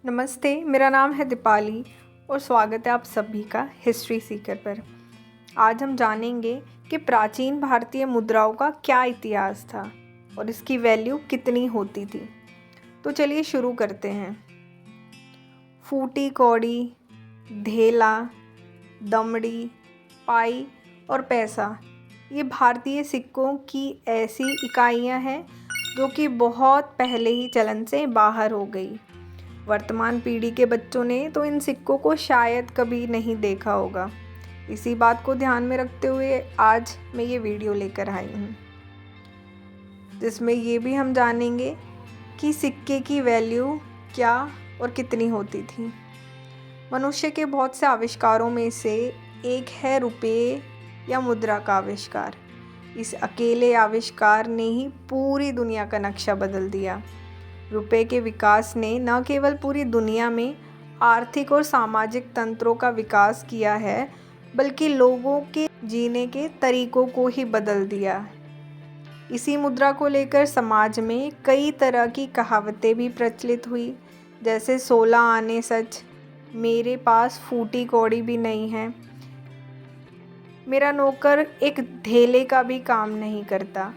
नमस्ते, मेरा नाम है दीपाली और स्वागत है आप सभी का हिस्ट्री सीकर पर। आज हम जानेंगे कि प्राचीन भारतीय मुद्राओं का क्या इतिहास था और इसकी वैल्यू कितनी होती थी। तो चलिए शुरू करते हैं। फूटी कौड़ी, धेला, दमड़ी, पाई और पैसा ये भारतीय सिक्कों की ऐसी इकाइयां हैं जो कि बहुत पहले ही चलन से बाहर हो गई। वर्तमान पीढ़ी के बच्चों ने तो इन सिक्कों को शायद कभी नहीं देखा होगा। इसी बात को ध्यान में रखते हुए आज मैं ये वीडियो लेकर आई हूँ, जिसमें ये भी हम जानेंगे कि सिक्के की वैल्यू क्या और कितनी होती थी। मनुष्य के बहुत से आविष्कारों में से एक है रुपये या मुद्रा का आविष्कार। इस अकेले आविष्कार ने ही पूरी दुनिया का नक्शा बदल दिया। रुपये के विकास ने न केवल पूरी दुनिया में आर्थिक और सामाजिक तंत्रों का विकास किया है, बल्कि लोगों के जीने के तरीकों को ही बदल दिया। इसी मुद्रा को लेकर समाज में कई तरह की कहावतें भी प्रचलित हुई, जैसे 16 आने सच, मेरे पास फूटी कौड़ी भी नहीं है, मेरा नौकर एक धेले का भी काम नहीं करता,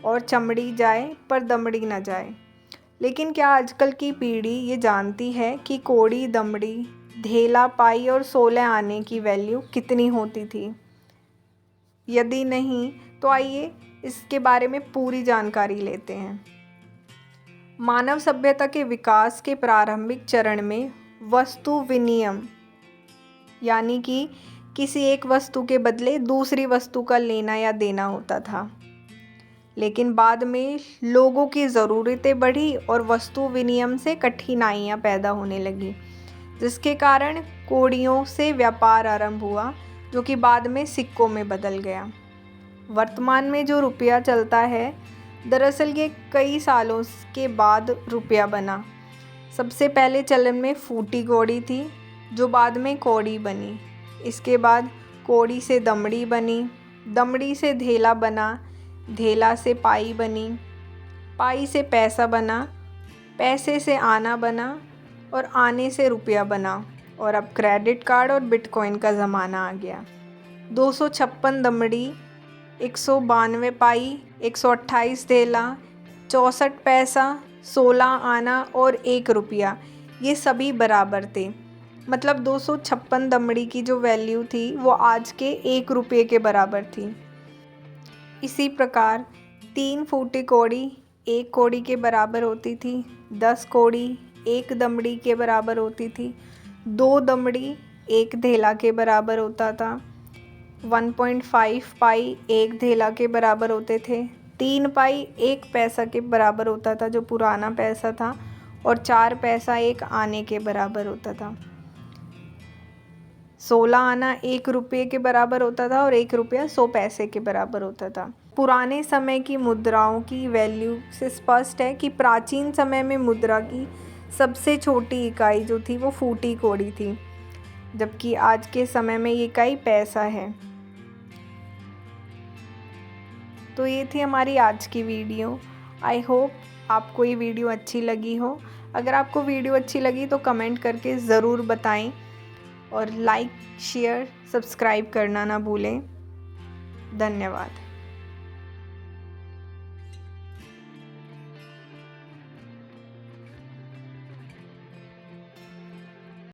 और चमड़ी जाए पर दमड़ी न जाए। लेकिन क्या आजकल की पीढ़ी ये जानती है कि कौड़ी, दमड़ी, धेला, पाई और 16 आने की वैल्यू कितनी होती थी? यदि नहीं तो आइए इसके बारे में पूरी जानकारी लेते हैं। मानव सभ्यता के विकास के प्रारंभिक चरण में वस्तु विनिमय, यानी कि किसी एक वस्तु के बदले दूसरी वस्तु का लेना या देना होता था। लेकिन बाद में लोगों की ज़रूरतें बढ़ी और वस्तु विनिमय से कठिनाइयाँ पैदा होने लगी, जिसके कारण कौड़ियों से व्यापार आरंभ हुआ, जो कि बाद में सिक्कों में बदल गया। वर्तमान में जो रुपया चलता है, दरअसल ये कई सालों के बाद रुपया बना। सबसे पहले चलन में फूटी कौड़ी थी, जो बाद में कौड़ी बनी। इसके बाद कौड़ी से दमड़ी बनी, दमड़ी से धेला बना, धेला से पाई बनी, पाई से पैसा बना, पैसे से आना बना और आने से रुपया बना, और अब क्रेडिट कार्ड और बिटकॉइन का ज़माना आ गया। 256 दमड़ी, 192 पाई, 128 धेला, 64 पैसा, 16 आना और 1 रुपया, ये सभी बराबर थे। मतलब 256 दमड़ी की जो वैल्यू थी वो आज के 1 रुपये के बराबर थी। इसी प्रकार 3 फूटी कौड़ी 1 कौड़ी के बराबर होती थी, 10 कौड़ी 1 दमड़ी के बराबर होती थी, 2 दमड़ी 1 धेला के बराबर होता था, 1.5 पाई 1 धेला के बराबर होते थे, 3 पाई 1 पैसा के बराबर होता था जो पुराना पैसा था, और 4 पैसा 1 आने के बराबर होता था। 16 आना 1 रुपये के बराबर होता था और 1 रुपया 100 पैसे के बराबर होता था। पुराने समय की मुद्राओं की वैल्यू से स्पष्ट है कि प्राचीन समय में मुद्रा की सबसे छोटी इकाई जो थी वो फूटी कौड़ी थी, जबकि आज के समय में ये इकाई पैसा है। तो ये थी हमारी आज की वीडियो। आई होप आपको ये वीडियो अच्छी लगी हो। अगर आपको वीडियो अच्छी लगी तो कमेंट करके ज़रूर बताएं, और लाइक, शेयर, सब्सक्राइब करना ना भूलें। धन्यवाद।